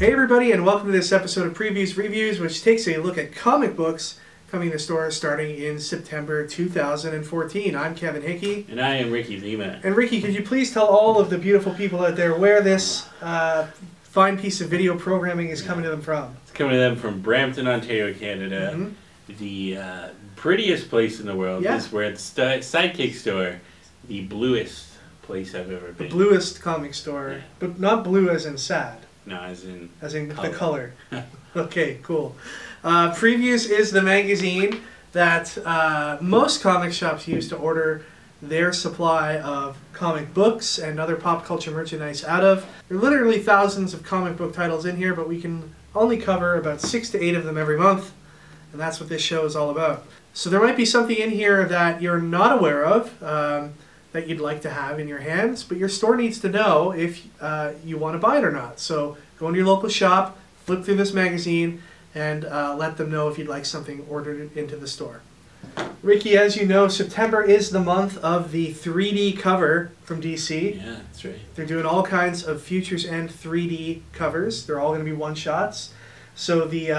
Hey everybody, and welcome to this episode of Previews Reviews, which takes a look at comic books coming to stores starting in September 2014. I'm Kevin Hickey. And I am Ricky Lima. And Ricky, could you please tell all of the beautiful people out there where this fine piece of video programming is coming to them from? It's coming to them from Brampton, Ontario, Canada. The prettiest place in the world. Yeah. This is where it's Sidekick Store, the bluest place I've ever been. The bluest comic store, Yeah. but not blue as in sad. No, as in color. The color. Okay, cool. Previews is the magazine that most comic shops use to order their supply of comic books and other pop culture merchandise out of. There are literally thousands of comic book titles in here, but we can only cover about 6 to 8 of them every month, and that's what this show is all about. So there might be something in here that you're not aware of, that you'd like to have in your hands, but your store needs to know if you want to buy it or not. So go into your local shop, flip through this magazine, and let them know if you'd like something ordered into the store. Ricky, as you know, September is the month of the 3D cover from DC. Yeah, that's right. They're doing all kinds of Futures and 3D covers. They're all going to be one-shots. So the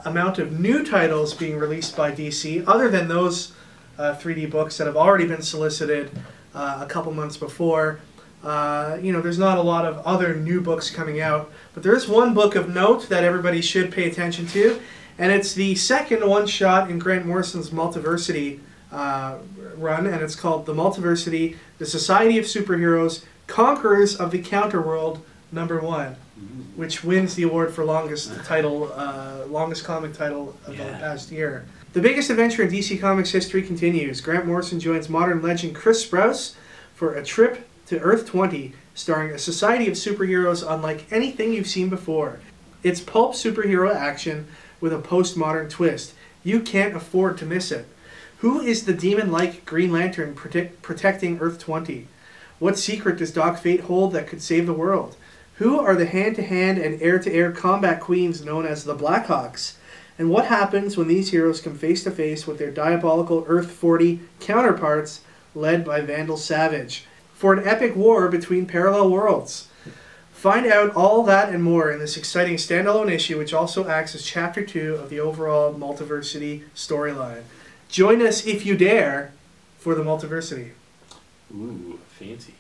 amount of new titles being released by DC, other than those 3D books that have already been solicited a couple months before, there's not a lot of other new books coming out, but there is one book of note that everybody should pay attention to, and it's the second one-shot in Grant Morrison's Multiversity run, and it's called The Multiversity, The Society of Superheroes, Conquerors of the Counterworld, #1, which wins the award for longest comic title of the past year. The biggest adventure in DC Comics history continues. Grant Morrison joins modern legend Chris Sprouse for a trip to Earth 20, starring a society of superheroes unlike anything you've seen before. It's pulp superhero action with a postmodern twist. You can't afford to miss it. Who is the demon-like Green Lantern protecting Earth 20? What secret does Doc Fate hold that could save the world? Who are the hand-to-hand and air-to-air combat queens known as the Blackhawks? And what happens when these heroes come face-to-face with their diabolical Earth 40 counterparts led by Vandal Savage for an epic war between parallel worlds? Find out all that and more in this exciting standalone issue, which also acts as Chapter 2 of the overall Multiversity storyline. Join us, if you dare, for the Multiversity. Ooh, fancy.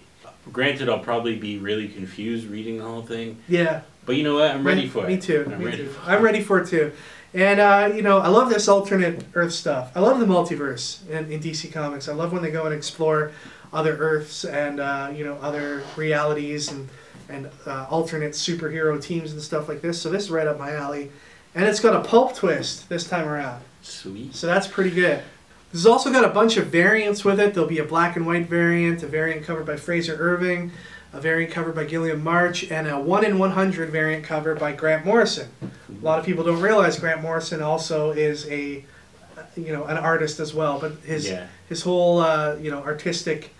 Granted, I'll probably be really confused reading the whole thing. Yeah. But you know what? I'm ready for it. Me too. I'm ready for it too. And, I love this alternate Earth stuff. I love the multiverse in DC Comics. I love when they go and explore other Earths and, other realities and alternate superhero teams and stuff like this. So this is right up my alley. And it's got a pulp twist this time around. Sweet. So that's pretty good. This has also got a bunch of variants with it. There'll be a black and white variant, a variant covered by Fraser Irving, a variant covered by Gilliam March, and a 1 in 100 variant cover by Grant Morrison. A lot of people don't realize Grant Morrison also is an artist as well, but his whole artistic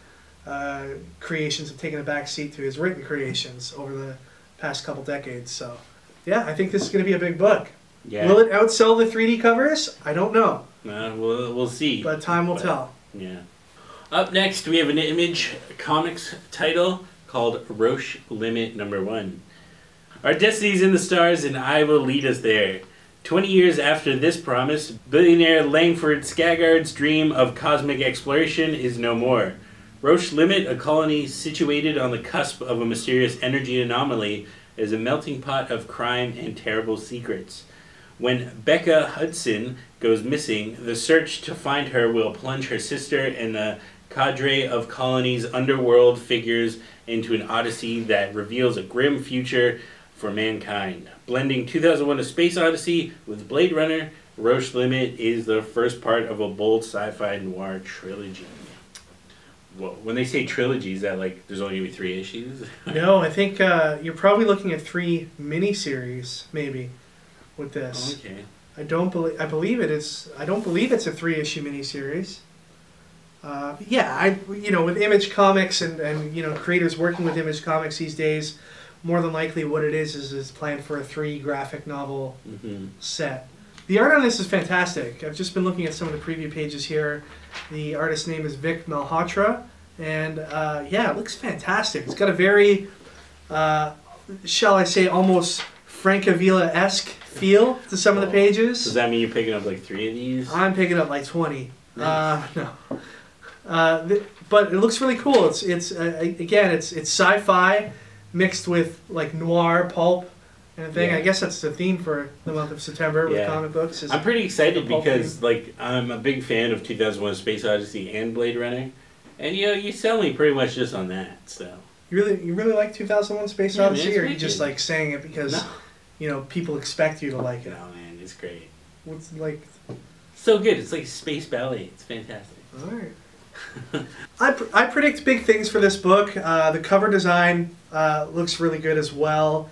creations have taken a back seat to his written creations over the past couple decades. So, yeah, I think this is going to be a big book. Yeah. Will it outsell the 3D covers? I don't know. We'll see. But time will tell. Yeah. Up next, we have an Image Comics title called Roche Limit #1. Our destiny's in the stars, and I will lead us there. 20 years after this promise, billionaire Langford Skaggard's dream of cosmic exploration is no more. Roche Limit, a colony situated on the cusp of a mysterious energy anomaly, is a melting pot of crime and terrible secrets. When Becca Hudson goes missing, the search to find her will plunge her sister and the cadre of colony's underworld figures into an odyssey that reveals a grim future for mankind. Blending 2001: A Space Odyssey with Blade Runner, Roche Limit is the first part of a bold sci-fi noir trilogy. Well, when they say trilogy, is that like there's only going to be 3 issues? No, I think you're probably looking at 3 miniseries, maybe, with this. Okay. I don't believe it's a 3-issue miniseries. With Image Comics and creators working with Image Comics these days, more than likely what it is planned for a 3 graphic novel set. The art on this is fantastic. I've just been looking at some of the preview pages here. The artist's name is Vic Malhotra, and it looks fantastic. It's got a very, shall I say, almost Francavilla-esque feel to some of the pages. Does that mean you're picking up like 3 of these? I'm picking up like 20. Nice. No. But it looks really cool. It's again, it's sci-fi mixed with like noir pulp and thing. Yeah. I guess that's the theme for the month of September with comic books. I'm pretty excited because like I'm a big fan of 2001: Space Odyssey and Blade Runner, and you sell me pretty much just on that. So you really like 2001: Space Odyssey, or are you just like saying it because people expect you to like it? No, man, it's great. What's like so good? It's like space ballet. It's fantastic. All right. I predict big things for this book. The cover design looks really good as well.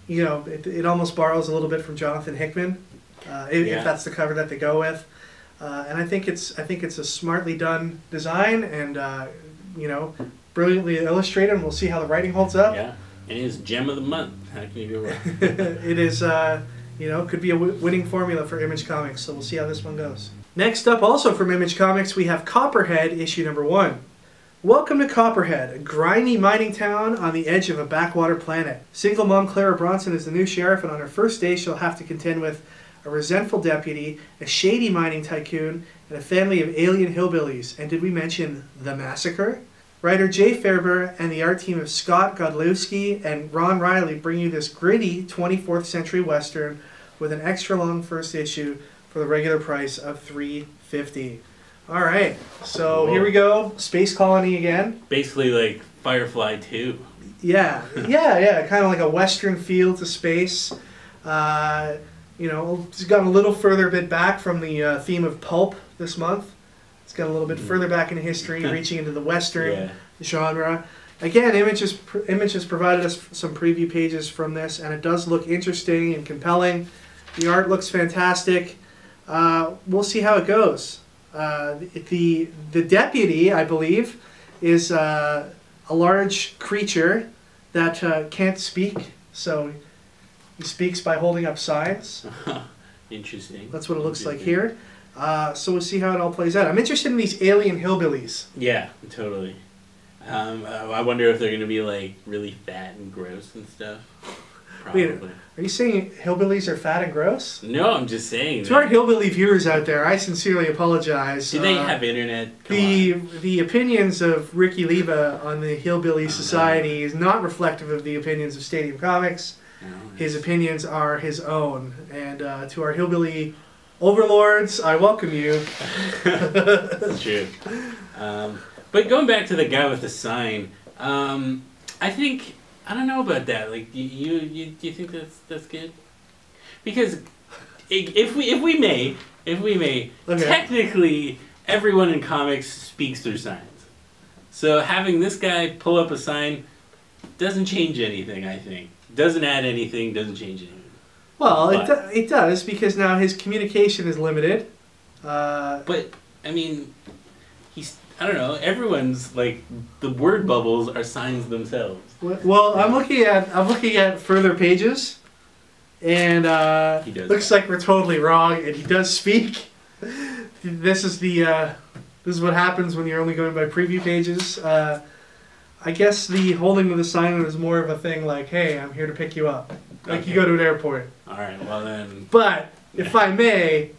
It almost borrows a little bit from Jonathan Hickman, if that's the cover that they go with. And I think it's a smartly done design and brilliantly illustrated. And we'll see how the writing holds up. Yeah, and it's gem of the month. How can you go wrong? It is. Could be a winning formula for Image Comics. So we'll see how this one goes. Next up, also from Image Comics, we have Copperhead, issue number 1. Welcome to Copperhead, a grimy mining town on the edge of a backwater planet. Single mom Clara Bronson is the new sheriff, and on her first day she'll have to contend with a resentful deputy, a shady mining tycoon, and a family of alien hillbillies. And did we mention the massacre? Writer Jay Fairber and the art team of Scott Godlewski and Ron Riley bring you this gritty 24th century western with an extra long first issue for the regular price of $3.50. All right, so Here we go. Space colony again. Basically like Firefly 2. Yeah, kind of like a western feel to space. It's gone a little further bit back from the theme of pulp this month. It's got a little bit further back in history, reaching into the western genre. Again, Image has provided us some preview pages from this, and it does look interesting and compelling. The art looks fantastic. We'll see how it goes. The deputy, I believe, is a large creature that can't speak, so he speaks by holding up signs. Interesting. That's what it looks like here. So we'll see how it all plays out. I'm interested in these alien hillbillies. Yeah, totally. I wonder if they're going to be like really fat and gross and stuff. Probably. Wait, are you saying hillbillies are fat and gross? No, I'm just saying. To our hillbilly viewers out there, I sincerely apologize. Do they have internet? The opinions of Ricky Leva on the Hillbilly Society is not reflective of the opinions of Stadium Comics. No, his opinions are his own. And to our hillbilly overlords, I welcome you. That's true. But going back to the guy with the sign, I think... I don't know about that. Like, do you think that's good? Because if we may, technically everyone in comics speaks through signs. So having this guy pull up a sign doesn't change anything. I think doesn't add anything. Doesn't change anything. Well, it does because now his communication is limited. But I mean, I don't know. Everyone's like the word bubbles are signs themselves. Well, I'm looking at further pages, and looks like we're totally wrong. And he does speak. This is what happens when you're only going by preview pages. I guess the holding of the sign is more of a thing like, "Hey, I'm here to pick you up," like you go to an airport. All right. Well then. But if I may.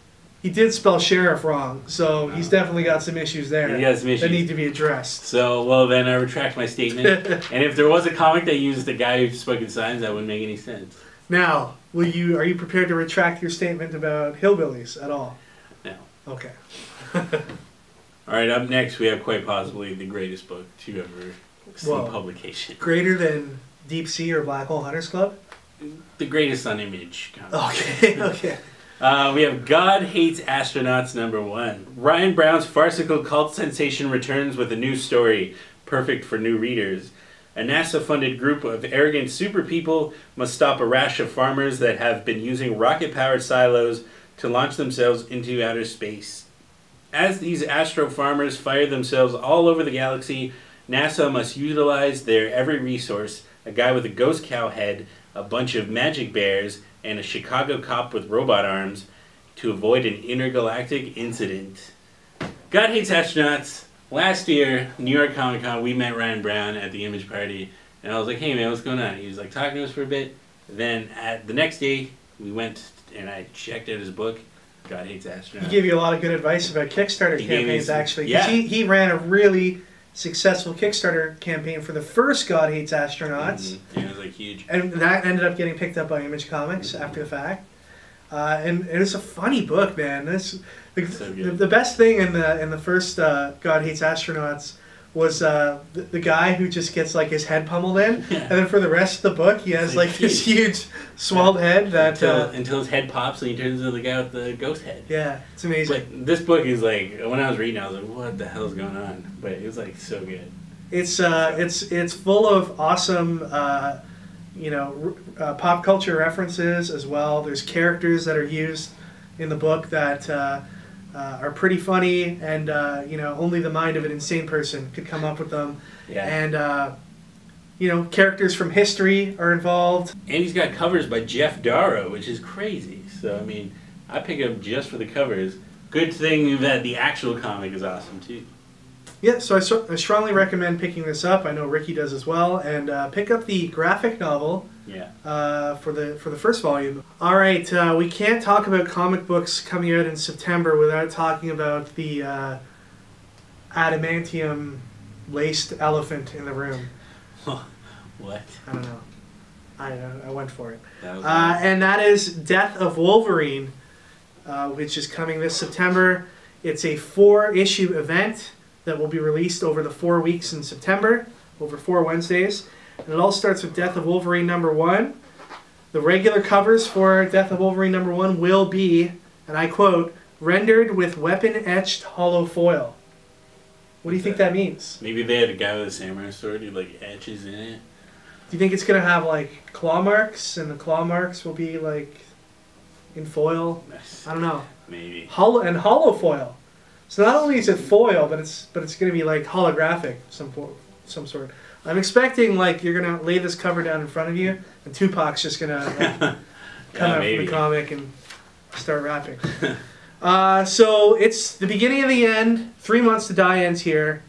He did spell sheriff wrong, so he's definitely got some issues there that need to be addressed. So, well, then I retract my statement. And if there was a comic that used a guy who spoke in signs, that wouldn't make any sense. Now, are you prepared to retract your statement about hillbillies at all? No. Okay. All right, up next we have quite possibly the greatest book to ever see publication. Greater than Deep Sea or Black Hole Hunters Club? The greatest on Image comic. Okay. We have God Hates Astronauts #1. Ryan Brown's farcical cult sensation returns with a new story, perfect for new readers. A NASA-funded group of arrogant super people must stop a rash of farmers that have been using rocket-powered silos to launch themselves into outer space. As these astro farmers fire themselves all over the galaxy, NASA must utilize their every resource, a guy with a ghost cow head, a bunch of magic bears, and a Chicago cop with robot arms to avoid an intergalactic incident. God Hates Astronauts. Last year, New York Comic Con, we met Ryan Brown at the Image party, and I was like, "Hey man, what's going on?" He was like talking to us for a bit, Then the next day, we went and I checked out his book, God Hates Astronauts. He gave you a lot of good advice about Kickstarter campaigns, actually. Yeah. He ran a really successful Kickstarter campaign for the first God Hates Astronauts. Mm-hmm. Yeah, it was like huge. And that ended up getting picked up by Image Comics after the fact. And it was a funny book, man. The best thing in the first God Hates Astronauts was the guy who just gets like his head pummeled in, and then for the rest of the book he has like this huge swelled head that until his head pops and he turns into the guy with the ghost head. Yeah, it's amazing. But this book is like, when I was reading, I was like, what the hell's going on? But it was like so good. It's full of awesome pop culture references as well. There's characters that are used in the book that are pretty funny, and only the mind of an insane person could come up with them. Yeah. And characters from history are involved. And he's got covers by Jeff Darrow, which is crazy. So I mean, I pick up just for the covers. Good thing that the actual comic is awesome too. Yeah, so I strongly recommend picking this up. I know Ricky does as well, and pick up the graphic novel. Yeah. For the first volume. All right, we can't talk about comic books coming out in September without talking about the adamantium laced elephant in the room. What? I don't know. I went for it. That and that is Death of Wolverine, which is coming this September. It's a 4-issue event that will be released over the 4 weeks in September, over 4 Wednesdays. And it all starts with Death of Wolverine #1. The regular covers for Death of Wolverine #1 will be, and I quote, rendered with weapon-etched hollow foil. What do you think that means? Maybe they had a guy with a samurai sword who like etches in it. Do you think it's going to have like claw marks, and the claw marks will be like in foil? I don't know. Maybe. Hollow foil. So not only is it foil, but it's going to be like holographic, some sort. I'm expecting like you're gonna lay this cover down in front of you, and Tupac's just gonna come out from the comic and start rapping. So it's the beginning of the end. 3 Months to Die ends here.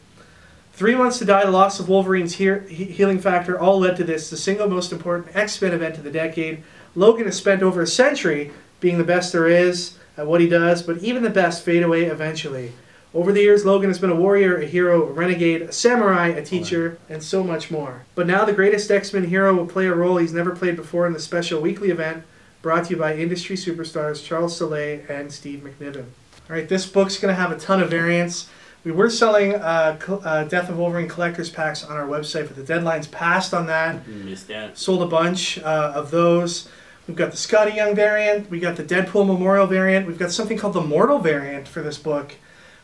3 Months to Die, the loss of Wolverine's healing factor, all led to this, the single most important X-Men event of the decade. Logan has spent over a century being the best there is at what he does, but even the best fade away eventually. Over the years, Logan has been a warrior, a hero, a renegade, a samurai, a teacher, and so much more. But now the greatest X-Men hero will play a role he's never played before in the special weekly event brought to you by industry superstars Charles Soule and Steve McNiven. All right, this book's going to have a ton of variants. We were selling Death of Wolverine collector's packs on our website, but the deadline's passed on that. Missed out. Sold a bunch of those. We've got the Scotty Young variant. We got the Deadpool Memorial variant. We've got something called the Mortal variant for this book,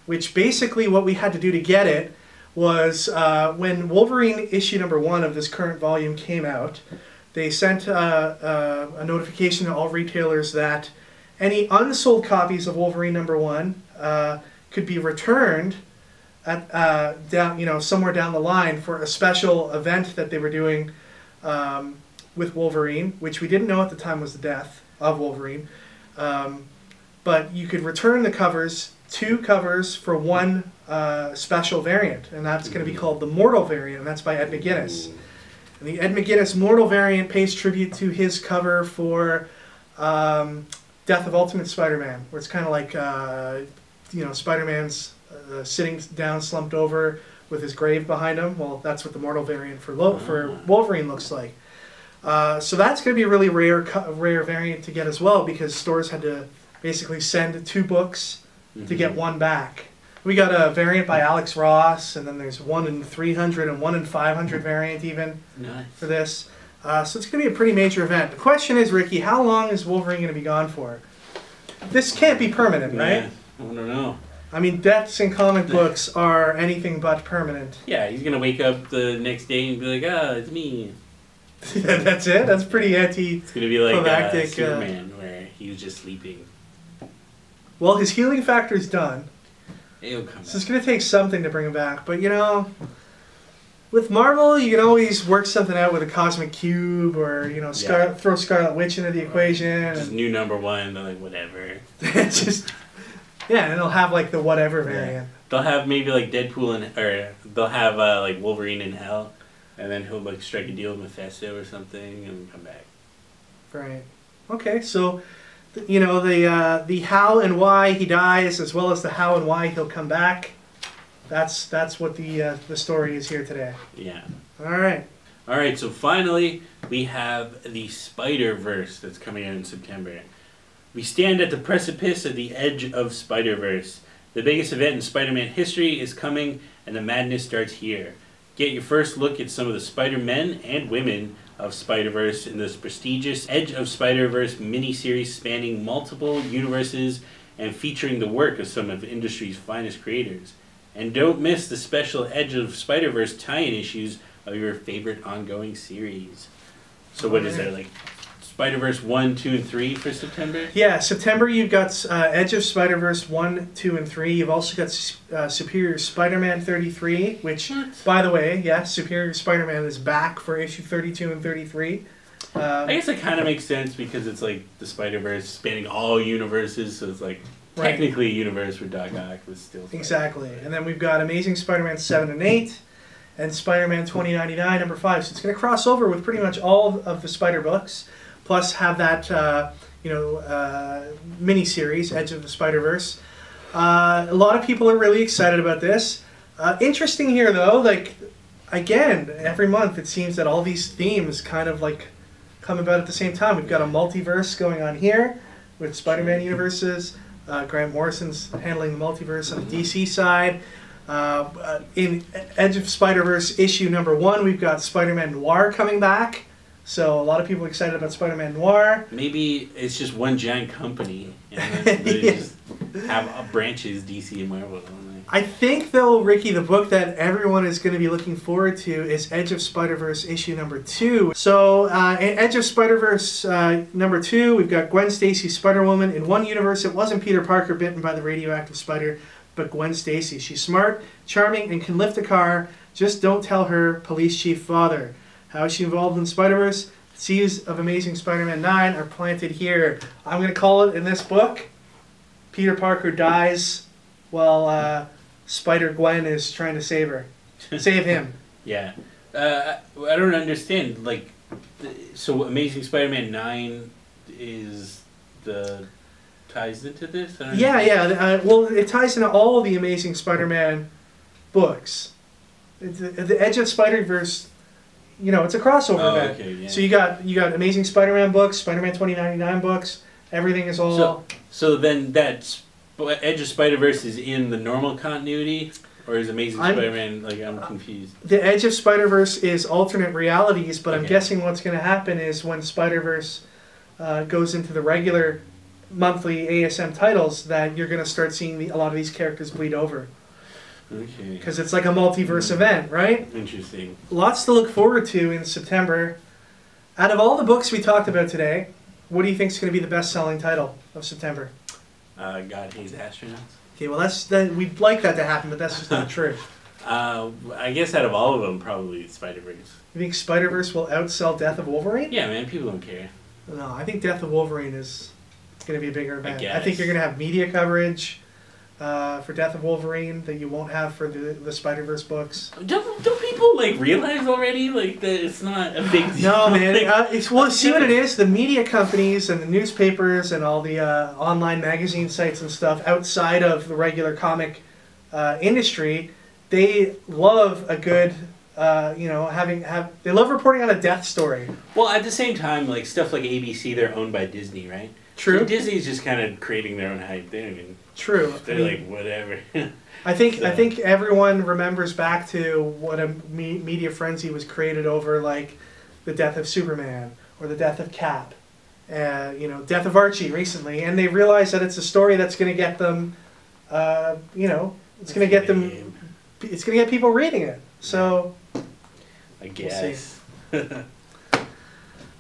which basically what we had to do to get it was when Wolverine issue #1 of this current volume came out, they sent a notification to all retailers that any unsold copies of Wolverine #1 could be returned at somewhere down the line for a special event that they were doing with Wolverine, which we didn't know at the time was the death of Wolverine. But you could return the covers, 2 covers for 1 special variant, and that's going to be called the Mortal variant, and that's by Ed McGuinness. And the Ed McGuinness Mortal variant pays tribute to his cover for Death of Ultimate Spider-Man, where it's kind of like Spider-Man's sitting down, slumped over with his grave behind him. Well, that's what the Mortal variant for Wolverine looks like. So that's going to be a really rare variant to get as well, because stores had to basically send 2 books to get 1 back. We got a variant by Alex Ross, and then there's 1 in 300 and 1 in 500 variant even for this. So it's going to be a pretty major event. The question is, Ricky, how long is Wolverine going to be gone for? This can't be permanent, right? I don't know. I mean, deaths in comic books are anything but permanent. Yeah, he's going to wake up the next day and be like, it's me. Yeah, that's it? That's pretty It's going to be like Superman, where he was just sleeping. Well, his healing factor's done. It'll come back. So it's going to take something to bring him back. But, with Marvel, you can always work something out with a cosmic cube, or, throw Scarlet Witch into the equation. Just new #1, they're like, whatever. Yeah, and they'll have, like, the whatever variant. They'll have maybe, like, Deadpool, or they'll have, like, Wolverine in Hell. And then he'll like strike a deal with Mephisto or something and come back. Right. Okay, so you know the how and why he dies, as well as the how and why he'll come back. That's what the story is here today. Yeah. All right. All right. So finally, we have the Spider-Verse that's coming out in September. We stand at the precipice of the edge of Spider-Verse. The biggest event in Spider-Man history is coming, and the madness starts here. Get your first look at some of the Spider-Men and women of Spider-Verse in this prestigious Edge of Spider-Verse miniseries spanning multiple universes and featuring the work of some of the industry's finest creators. And don't miss the special Edge of Spider-Verse tie-in issues of your favorite ongoing series. So what is that, like Spider-Verse 1, 2, and 3 for September? Yeah, September you've got Edge of Spider-Verse 1, 2, and 3. You've also got Superior Spider-Man 33, which, by the way, yeah, Superior Spider-Man is back for issue 32 and 33. I guess it kind of makes sense because it's like the Spider-Verse spanning all universes, so it's like technically a universe where Doc Ock was still Spider-Man. Exactly. And then we've got Amazing Spider-Man 7 and 8 and Spider-Man 2099 number 5. So it's going to cross over with pretty much all of the Spider books, plus have that mini-series, Edge of the Spider-Verse. A lot of people are really excited about this. Interesting here, though, like, again, every month it seems that all these themes kind of like come about at the same time. We've got a multiverse going on here with Spider-Man universes. Grant Morrison's handling the multiverse on the DC side. In Edge of Spider-Verse issue number 1, we've got Spider-Man Noir coming back. So a lot of people are excited about Spider-Man Noir. Maybe it's just one giant company, and then they just have branches, DC and Marvel. I think, though, Ricky, the book that everyone is going to be looking forward to is Edge of Spider-Verse issue number 2. So in Edge of Spider-Verse number 2, we've got Gwen Stacy, Spider-Woman. In one universe, it wasn't Peter Parker bitten by the radioactive spider, but Gwen Stacy. She's smart, charming, and can lift a car. Just don't tell her police chief father. How is she involved in Spider-Verse? Seeds of Amazing Spider-Man 9 are planted here. I'm going to call it in this book, Peter Parker dies while Spider-Gwen is trying to save her. Save him. Yeah. I don't understand. Like, so Amazing Spider-Man 9 is ties into this? Yeah. Well, it ties into all of the Amazing Spider-Man books. The Edge of Spider-Verse, you know, it's a crossover event. Okay, yeah. So you got Amazing Spider-Man books, Spider-Man 2099 books. Everything is all. So then that Edge of Spider-Verse is in the normal continuity, or is Amazing Spider-Man, like, I'm confused. The Edge of Spider-Verse is alternate realities, but I'm guessing what's going to happen is when Spider-Verse goes into the regular monthly ASM titles, that you're going to start seeing a lot of these characters bleed over. Okay. Because it's like a multiverse event, right? Interesting. Lots to look forward to in September. Out of all the books we talked about today, what do you think is going to be the best-selling title of September? God Hates Astronauts. Okay, well, we'd like that to happen, but that's just not true. I guess out of all of them, probably Spider-Verse. You think Spider-Verse will outsell Death of Wolverine? Yeah, man, people don't care. No, I think Death of Wolverine is going to be a bigger event. I think you're going to have media coverage for Death of Wolverine that you won't have for the Spider-Verse books. Don't people, like, realize already, like, that it's not a big deal? No, man. Well, see what it is? The media companies and the newspapers and all the online magazine sites and stuff outside of the regular comic industry, they love a good, they love reporting on a death story. Well, at the same time, like, stuff like ABC, they're owned by Disney, right? True. So Disney's just kind of creating their own hype. They don't even... True. They're like, whatever. I think everyone remembers back to what a media frenzy was created over, like the death of Superman or the death of Cap, death of Archie recently, and they realize that it's a story that's going to get them, it's going to get people reading it. So, I guess. We'll see.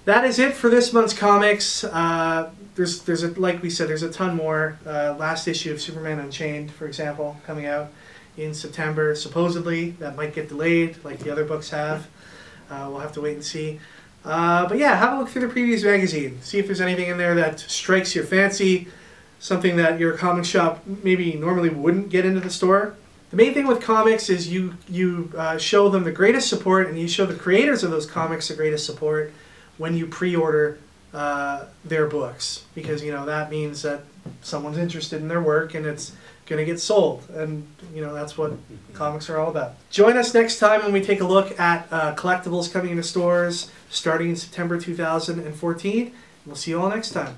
That is it for this month's comics. Like we said, there's a ton more. Last issue of Superman Unchained, for example, coming out in September. Supposedly, that might get delayed, like the other books have. We'll have to wait and see. But yeah, have a look through the previews magazine. See if there's anything in there that strikes your fancy, something that your comic shop maybe normally wouldn't get into the store. The main thing with comics is you show them the greatest support, and you show the creators of those comics the greatest support when you pre-order their books, because that means that someone's interested in their work and it's going to get sold, and that's what comics are all about. Join us next time when we take a look at collectibles coming into stores starting in September 2014. We'll see you all next time.